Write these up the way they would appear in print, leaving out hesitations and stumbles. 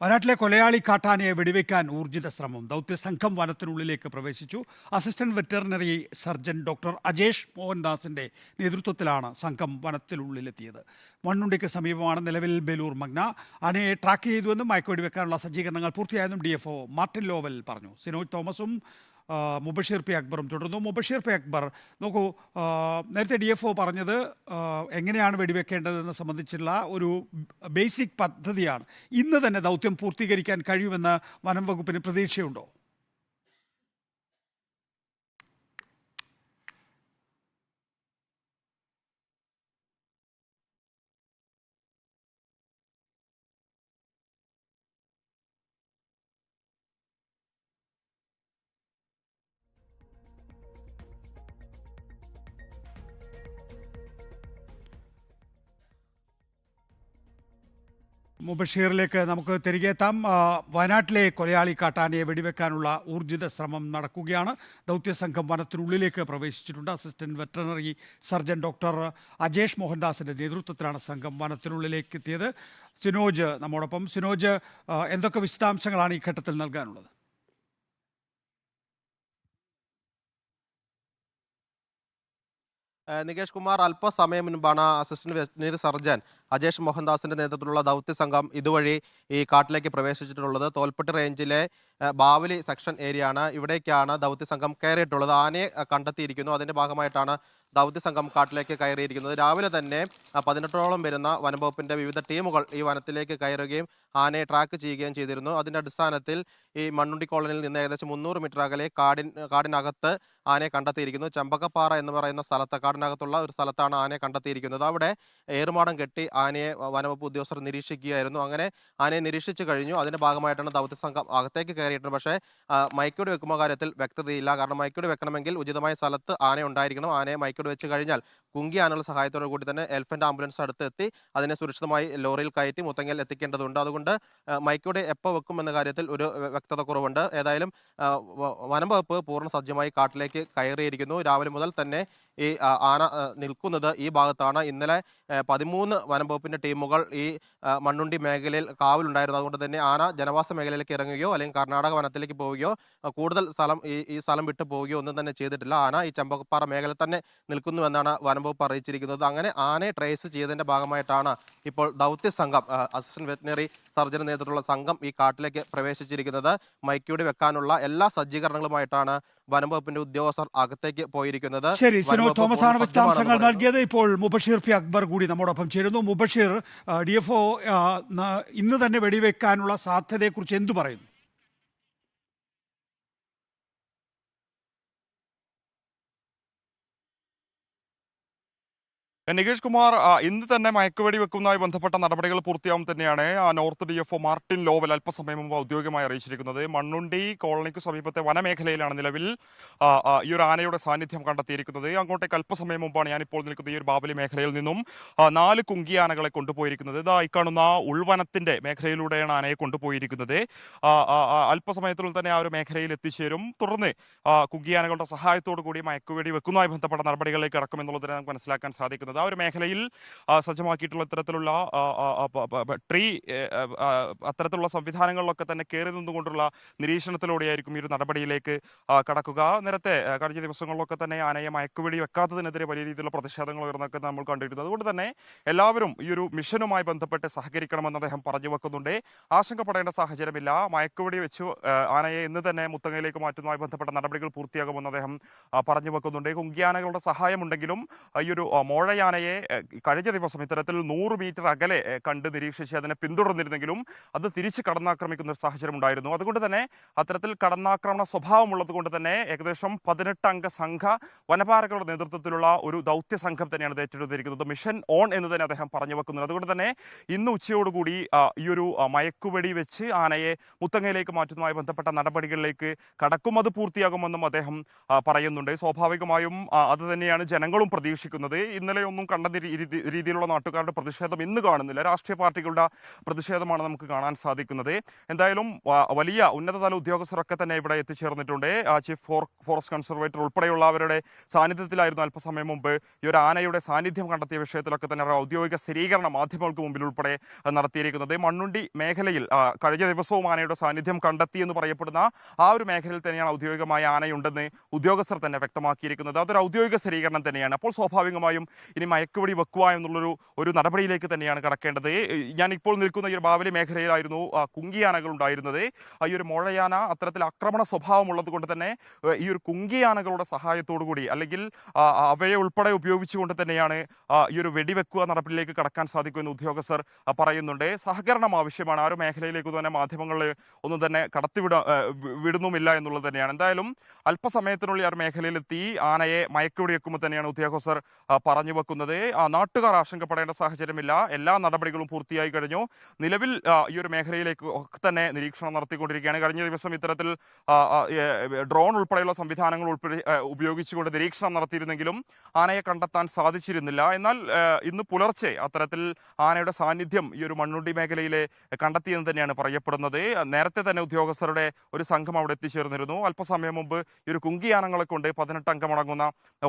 വയനാട്ടിലെ കൊലയാളി കാട്ടാനയെ വെടിവെക്കാൻ ഊർജിത ശ്രമം. ദൗത്യസംഘം വനത്തിനുള്ളിലേക്ക് പ്രവേശിച്ചു. Assistant veterinary surgeon doctor Ajesh മോഹൻദാസിന്റെ നേതൃത്വത്തിലാണ് സംഘം വനത്തിനുള്ളിലെത്തിയത്. മണ്ണുണ്ടിക്ക് സമീപമാണ് നിലവിൽ ബേലൂർ മഗ്ന. ആനയെ ട്രാക്ക് ചെയ്തുവെന്നും മയക്കുവെടിവെക്കാനുള്ള സജ്ജീകരണങ്ങൾ പൂർത്തിയായെന്നും DFO മാർട്ടിൻ ലോവൽ പറഞ്ഞു. സിനോജ് തോമസും മുബഷീർ പി അക്ബറും തുടർന്നു. മുബഷീർ പി അക്ബർ, നോക്കൂ, നേരത്തെ DFO പറഞ്ഞത് എങ്ങനെയാണ് വെടിവെക്കേണ്ടതെന്ന് സംബന്ധിച്ചുള്ള ഒരു ബേസിക് പദ്ധതിയാണ്. ഇന്ന് തന്നെ ദൗത്യം പൂർത്തീകരിക്കാൻ കഴിയുമെന്ന് വനം വകുപ്പിന് പ്രതീക്ഷയുണ്ടോ? മുബഷീറിലേക്ക് നമുക്ക് തിരികെ എത്താം. വയനാട്ടിലെ കൊലയാളി കാട്ടാനയെ വെടിവെക്കാനുള്ള ഊർജിത ശ്രമം നടക്കുകയാണ്. ദൗത്യസംഘം വനത്തിനുള്ളിലേക്ക് പ്രവേശിച്ചിട്ടുണ്ട്. Assistant veterinary surgeon doctor Ajesh മോഹൻദാസിന്റെ നേതൃത്വത്തിലാണ് സംഘം വനത്തിനുള്ളിലേക്ക് എത്തിയത്. സിനോജ് നമ്മോടൊപ്പം. സിനോജ്, എന്തൊക്കെ വിശദാംശങ്ങളാണ് ഈ ഘട്ടത്തിൽ നൽകാനുള്ളത്? നികേഷ് കുമാർ, അല്പസമയം മുൻപാണ് അസിസ്റ്റന്റ് വെറ്ററിനറി സർജൻ അജേഷ് മോഹൻദാസിന്റെ നേതൃത്വത്തിലുള്ള ദൗത്യ സംഘം ഇതുവഴി ഈ കാട്ടിലേക്ക് പ്രവേശിച്ചിട്ടുള്ളത്. തോൽപ്പെട്ടി റേഞ്ചിലെ ബാവലി സെക്ഷൻ ഏരിയ ആണ്. ഇവിടേക്കാണ് ദൗത്യ സംഘം കയറിയിട്ടുള്ളത്. ആനയെ കണ്ടെത്തിയിരിക്കുന്നു. അതിന്റെ ഭാഗമായിട്ടാണ് ദൗത്യ സംഘം കാട്ടിലേക്ക് കയറിയിരിക്കുന്നത്. രാവിലെ തന്നെ 18ഓളം വരുന്ന വനംവകുപ്പിന്റെ വിവിധ ടീമുകൾ ഈ വനത്തിലേക്ക് കയറുകയും ആനയെ ട്രാക്ക് ചെയ്യുകയും ചെയ്തിരുന്നു. അതിന്റെ അടിസ്ഥാനത്തിൽ ഈ മണ്ണുണ്ടി കോളനിയിൽ നിന്ന് ഏകദേശം 300 മീറ്റർ അകലെ കാടിനകത്ത് ആനയെ കണ്ടെത്തിയിരിക്കുന്നു. ചെമ്പക്കപ്പാറ എന്ന് പറയുന്ന സ്ഥലത്ത്, കാടിനകത്തുള്ള ഒരു സ്ഥലത്താണ് ആനയെ കണ്ടെത്തിയിരിക്കുന്നത്. അവിടെ ഏറുമാടം കെട്ടി ആനയെ വനവകുപ്പ് ഉദ്യോഗസ്ഥർ നിരീക്ഷിക്കുകയായിരുന്നു. അങ്ങനെ ആനയെ നിരീക്ഷിച്ചു കഴിഞ്ഞു. അതിന്റെ ഭാഗമായിട്ടാണ് ദൗത്യ സംഘം അകത്തേക്ക് കയറിയിട്ടുണ്ട്. പക്ഷേ മയക്കുവെടി വെക്കുന്ന കാര്യത്തിൽ വ്യക്തതയില്ല. കാരണം മയക്കുവെടി വെക്കണമെങ്കിൽ ഉചിതമായ സ്ഥലത്ത് ആന ഉണ്ടായിരിക്കണം. ആനയെ മയക്കുവെടി വെച്ച് കഴിഞ്ഞാൽ കുങ്കി ആനകളുടെ സഹായത്തോടു കൂടി തന്നെ എലിഫന്റ് ആംബുലൻസ് അടുത്ത് എത്തി അതിനെ സുരക്ഷിതമായി ലോറിയിൽ കയറ്റി മുത്തങ്ങൽ എത്തിക്കേണ്ടതുണ്ട്. അതുകൊണ്ട് മയക്കുവെടി എപ്പോൾ വെക്കും എന്ന കാര്യത്തിൽ ഒരു വ്യക്തത കുറവുണ്ട്. ഏതായാലും വനം വകുപ്പ് പൂർണ്ണ സജ്ജമായി കാട്ടിലേക്ക് കയറിയിരിക്കുന്നു. രാവിലെ മുതൽ തന്നെ ഈ ആന നിൽക്കുന്നത് ഈ ഭാഗത്താണ്. ഇന്നലെ 13 വനം വകുപ്പിന്റെ ടീമുകൾ ഈ മണ്ണുണ്ടി മേഖലയിൽ കാവലുണ്ടായിരുന്നു. അതുകൊണ്ട് തന്നെ ആന ജനവാസ മേഖലയിലേക്ക് ഇറങ്ങുകയോ അല്ലെങ്കിൽ കർണാടക വനത്തിലേക്ക് പോവുകയോ കൂടുതൽ സ്ഥലം ഈ സ്ഥലം വിട്ടു പോവുകയോ ഒന്നും തന്നെ ചെയ്തിട്ടില്ല. ആന ഈ ചെമ്പക്കപ്പാറ മേഖലയിൽ തന്നെ നിൽക്കുന്നുവെന്നാണ് വനം വകുപ്പ് അറിയിച്ചിരിക്കുന്നത്. അങ്ങനെ ആനയെ ട്രേസ് ചെയ്തതിന്റെ ഭാഗമായിട്ടാണ് ഇപ്പോൾ ദൗത്യ സംഘം, അസിസ്റ്റന്റ് വെറ്ററിനറി സർജന് നേതൃത്വമുള്ള സംഘം ഈ കാട്ടിലേക്ക് പ്രവേശിച്ചിരിക്കുന്നത്. മയക്കുവെടി വെക്കാനുള്ള എല്ലാ സജ്ജീകരണങ്ങളുമായിട്ടാണ് വനംവകുപ്പിന്റെ ഉദ്യോഗസ്ഥർ അകത്തേക്ക് പോയിരിക്കുന്നത്. ശരി, സിനോജ് തോമസ് ആണ് വിശദാംശങ്ങൾ നൽകിയത്. ഇപ്പോൾ മുബഷീർ പി അക്ബർ കൂടി നമ്മോടൊപ്പം ചേരുന്നു. മുബഷീർ, DFO ഇന്ന് തന്നെ വെടിവെക്കാനുള്ള സാധ്യതയെക്കുറിച്ച് എന്തു പറയുന്നു? നികേഷ് കുമാർ, ഇന്ന് തന്നെ മയക്കുവെടി വെക്കുന്നതുമായി ബന്ധപ്പെട്ട നടപടികൾ പൂർത്തിയാവും തന്നെയാണ് നോർത്ത് DFO മാർട്ടിൻ ലോവൽ അല്പസമയം മുമ്പ് ഔദ്യോഗികമായി അറിയിച്ചിരിക്കുന്നത്. മണ്ണുണ്ടി കോളനിക്ക് സമീപത്തെ വനമേഖലയിലാണ് നിലവിൽ ഈ ഒരു ആനയുടെ സാന്നിധ്യം കണ്ടെത്തിയിരിക്കുന്നത്. അങ്ങോട്ടേക്ക് അല്പസമയം മുമ്പാണ് ഞാനിപ്പോൾ നിൽക്കുന്ന ഈ ഒരു ബാബലി മേഖലയിൽ നിന്നും 4 കുങ്കി ആനകളെ കൊണ്ടുപോയിരിക്കുന്നത്. ഇതാ ഈ കാണുന്ന ഉൾവനത്തിന്റെ മേഖലയിലൂടെയാണ് ആനയെ കൊണ്ടുപോയിരിക്കുന്നത്. അല്പസമയത്തിനുള്ളിൽ തന്നെ ആ ഒരു മേഖലയിൽ എത്തിച്ചേരും. തുടർന്ന് കുങ്കി ആനകളുടെ സഹായത്തോടു കൂടി മയക്കുവെടി വെക്കുന്നതുമായി ബന്ധപ്പെട്ട നടപടികളിലേക്ക് കടക്കുമെന്നുള്ളതിനെ നമുക്ക് മനസ്സിലാക്കാൻ സാധിക്കുന്നത്. ആ ഒരു മേഖലയിൽ സജ്ജമാക്കിയിട്ടുള്ള ഇത്തരത്തിലുള്ള അത്തരത്തിലുള്ള സംവിധാനങ്ങളിലൊക്കെ തന്നെ കയറി നിന്നുകൊണ്ടുള്ള നിരീക്ഷണത്തിലൂടെയായിരിക്കും ഈ ഒരു നടപടിയിലേക്ക് കടക്കുക. നേരത്തെ കഴിഞ്ഞ ദിവസങ്ങളിലൊക്കെ തന്നെ ആനയെ മയക്കുവെടി വെക്കാത്തതിനെതിരെ വലിയ രീതിയിലുള്ള പ്രതിഷേധങ്ങൾ ഉയർന്നൊക്കെ നമ്മൾ കണ്ടിരുന്നു. അതുകൊണ്ട് തന്നെ എല്ലാവരും ഈ ഒരു മിഷനുമായി ബന്ധപ്പെട്ട് സഹകരിക്കണമെന്ന് അദ്ദേഹം പറഞ്ഞു വെക്കുന്നുണ്ട്. ആശങ്കപ്പെടേണ്ട സാഹചര്യമില്ല. മയക്കുവെടി വെച്ച് ആനയെ ഇന്ന് തന്നെ മുത്തങ്ങയിലേക്ക് മാറ്റുന്നതുമായി ബന്ധപ്പെട്ട നടപടികൾ പൂർത്തിയാകുമെന്ന് അദ്ദേഹം പറഞ്ഞു വെക്കുന്നുണ്ട്. കുങ്കിയാനകളുടെ സഹായമുണ്ടെങ്കിലും ഈ ഒരു മോഴയാനയെ കഴിഞ്ഞ ദിവസം ഇത്തരത്തിൽ 100 മീറ്റർ അകലെ കണ്ട് നിരീക്ഷിച്ച് അതിനെ പിന്തുടർന്നിരുന്നെങ്കിലും അത് തിരിച്ച് കടന്നാക്രമിക്കുന്ന ഒരു സാഹചര്യം ഉണ്ടായിരുന്നു. അതുകൊണ്ട് തന്നെ അത്തരത്തിൽ കടന്നാക്രമണ സ്വഭാവമുള്ളത് കൊണ്ട് തന്നെ ഏകദേശം 18 അംഗ സംഘ വനപാലകരുടെ നേതൃത്വത്തിലുള്ള ഒരു ദൗത്യ സംഘം തന്നെയാണ് ഏറ്റെടുത്തിരിക്കുന്നത്. മിഷൻ ഓൺ എന്ന് തന്നെ അദ്ദേഹം പറഞ്ഞു വെക്കുന്നത്. അതുകൊണ്ട് തന്നെ ഇന്ന് ഉച്ചയോടുകൂടി ഈ ഒരു മയക്കുവെടി വെച്ച് ആനയെ മുത്തങ്ങയിലേക്ക് മാറ്റുന്നതുമായി ബന്ധപ്പെട്ട നടപടികളിലേക്ക് കടക്കും. അത് പൂർത്തിയാകുമെന്നും അദ്ദേഹം പറയുന്നുണ്ട്. സ്വാഭാവികമായും അത് തന്നെയാണ് ജനങ്ങളും പ്രതീക്ഷിക്കുന്നത്. ഇന്നലെയൊന്നും അന്നൊന്നും കണ്ട രീതിയിലുള്ള നാട്ടുകാരുടെ പ്രതിഷേധം ഇന്ന് കാണുന്നില്ല. രാഷ്ട്രീയ പാർട്ടികളുടെ പ്രതിഷേധമാണ് നമുക്ക് കാണാൻ സാധിക്കുന്നത്. എന്തായാലും വലിയ ഉന്നതതല ഉദ്യോഗസ്ഥരൊക്കെ തന്നെ ഇവിടെ എത്തിച്ചേർന്നിട്ടുണ്ട്. ചീഫ് ഫോറസ്റ്റ് കൺസർവേറ്റർ ഉൾപ്പെടെയുള്ളവരുടെ സാന്നിധ്യത്തിലായിരുന്നു അല്പസമയം മുമ്പ് ഈ ഒരു ആനയുടെ സാന്നിധ്യം കണ്ടെത്തിയ വിഷയത്തിലൊക്കെ തന്നെ ഔദ്യോഗിക സ്ഥിരീകരണം മാധ്യമങ്ങൾക്ക് മുമ്പിൽ ഉൾപ്പെടെ നടത്തിയിരിക്കുന്നത്. മണ്ണുണ്ടി മേഖലയിൽ കഴിഞ്ഞ ദിവസവും ആനയുടെ സാന്നിധ്യം കണ്ടെത്തി എന്ന് പറയപ്പെടുന്ന ആ ഒരു മേഖലയിൽ തന്നെയാണ് ഔദ്യോഗികമായ ആനയുണ്ടെന്ന് ഉദ്യോഗസ്ഥർ തന്നെ വ്യക്തമാക്കിയിരിക്കുന്നത്. അതൊരു ഔദ്യോഗിക സ്ഥിരീകരണം തന്നെയാണ്. അപ്പോൾ സ്വാഭാവികമായും ഇനി മയക്കുവെടി വെക്കുക എന്നുള്ളൊരു നടപടിയിലേക്ക് തന്നെയാണ് കടക്കേണ്ടത്. ഞാൻ ഇപ്പോൾ നിൽക്കുന്ന ഈ ഒരു ബാവലി മേഖലയിലായിരുന്നു കുങ്കിയാനകൾ ഉണ്ടായിരുന്നത്. ഈ ഒരു മോഴയാന അത്തരത്തിൽ ആക്രമണ സ്വഭാവമുള്ളത് കൊണ്ട് തന്നെ ഈ ഒരു കുങ്കിയാനകളുടെ സഹായത്തോടു കൂടി അല്ലെങ്കിൽ അവയെ ഉൾപ്പെടെ ഉപയോഗിച്ചുകൊണ്ട് തന്നെയാണ് ഈ ഒരു വെടിവെക്കുക നടപടിയിലേക്ക് കടക്കാൻ സാധിക്കുമെന്ന് ഉദ്യോഗസ്ഥർ പറയുന്നുണ്ട്. സഹകരണം ആവശ്യമാണ്. ആ ഒരു മേഖലയിലേക്ക് തന്നെ മാധ്യമങ്ങളിൽ ഒന്നും തന്നെ വിടുന്നുമില്ല എന്നുള്ളത് തന്നെയാണ്. എന്തായാലും അല്പസമയത്തിനുള്ളിൽ ആ ഒരു മേഖലയിലെത്തി ആനയെ മയക്കുവെടി വെക്കുമ്പോൾ തന്നെയാണ് ഉദ്യോഗസ്ഥർ പറഞ്ഞു വെക്കുന്നത്. നാട്ടുകാർ ആശങ്കപ്പെടേണ്ട സാഹചര്യമില്ല. എല്ലാ നടപടികളും പൂർത്തിയായി കഴിഞ്ഞു. നിലവിൽ ഈ ഒരു മേഖലയിലേക്ക് ഒക്കെ തന്നെ നിരീക്ഷണം നടത്തിക്കൊണ്ടിരിക്കുകയാണ്. കഴിഞ്ഞ ദിവസം ഇത്തരത്തിൽ ഡ്രോൺ ഉൾപ്പെടെയുള്ള സംവിധാനങ്ങൾ ഉപയോഗിച്ചുകൊണ്ട് നിരീക്ഷണം നടത്തിയിരുന്നെങ്കിലും ആനയെ കണ്ടെത്താൻ സാധിച്ചിരുന്നില്ല. എന്നാൽ ഇന്ന് പുലർച്ചെ അത്തരത്തിൽ ആനയുടെ സാന്നിധ്യം ഈ ഒരു മണ്ണുണ്ടി മേഖലയിലെ കണ്ടെത്തിയെന്ന് തന്നെയാണ് പറയപ്പെടുന്നത്. നേരത്തെ തന്നെ ഉദ്യോഗസ്ഥരുടെ ഒരു സംഘം അവിടെ എത്തിച്ചേർന്നിരുന്നു. അല്പസമയം മുമ്പ് ഈ ഒരു കുങ്കിയാനങ്ങളെ കൊണ്ട് 18 അംഗമടങ്ങുന്ന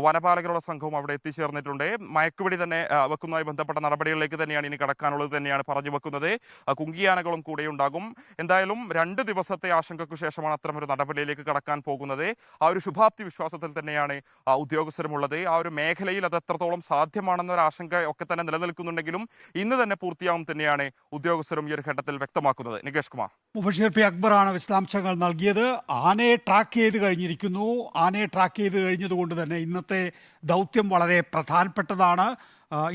വനപാലകരുടെ സംഘവും അവിടെ എത്തിച്ചേർന്നിട്ടുണ്ട്. മയക്കുവെടി തന്നെ വെക്കുന്നതുമായി ബന്ധപ്പെട്ട നടപടികളിലേക്ക് തന്നെയാണ് ഇനി കടക്കാനുള്ളത് തന്നെയാണ് പറഞ്ഞു വെക്കുന്നത്. കുങ്കിയാനകളും കൂടെ ഉണ്ടാകും. എന്തായാലും 2 ദിവസത്തെ ആശങ്കയ്ക്ക് ശേഷമാണ് അത്തരമൊരു നടപടിയിലേക്ക് കടക്കാൻ പോകുന്നത്. ആ ഒരു ശുഭാപ്തി വിശ്വാസത്തിൽ തന്നെയാണ് ഉദ്യോഗസ്ഥരുമുള്ളത്. ആ ഒരു മേഖലയിൽ അത് എത്രത്തോളം സാധ്യമാണെന്നൊരു ആശങ്ക ഒക്കെ തന്നെ നിലനിൽക്കുന്നുണ്ടെങ്കിലും ഇന്ന് തന്നെ പൂർത്തിയാവും തന്നെയാണ് ഉദ്യോഗസ്ഥരും ഈ ഒരു ഘട്ടത്തിൽ വ്യക്തമാക്കുന്നത്. നികേഷ് കുമാർ. മുബഷീർ പി അക്ബറാണ് വിശദാംശങ്ങൾ നൽകിയത്. ആനയെ ട്രാക്ക് ചെയ്ത് കഴിഞ്ഞിരിക്കുന്നു. ആനയെ ട്രാക്ക് ചെയ്ത് കഴിഞ്ഞതുകൊണ്ട് തന്നെ ഇന്നത്തെ ദൗത്യം വളരെ പ്രധാനപ്പെട്ടതാണ്.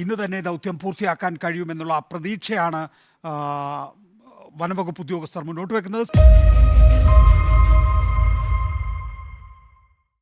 ഇന്ന് തന്നെ ദൗത്യം പൂർത്തിയാക്കാൻ കഴിയുമെന്നുള്ള പ്രതീക്ഷയാണ് വനംവകുപ്പ് ഉദ്യോഗസ്ഥർ മുന്നോട്ട് വെക്കുന്നത്.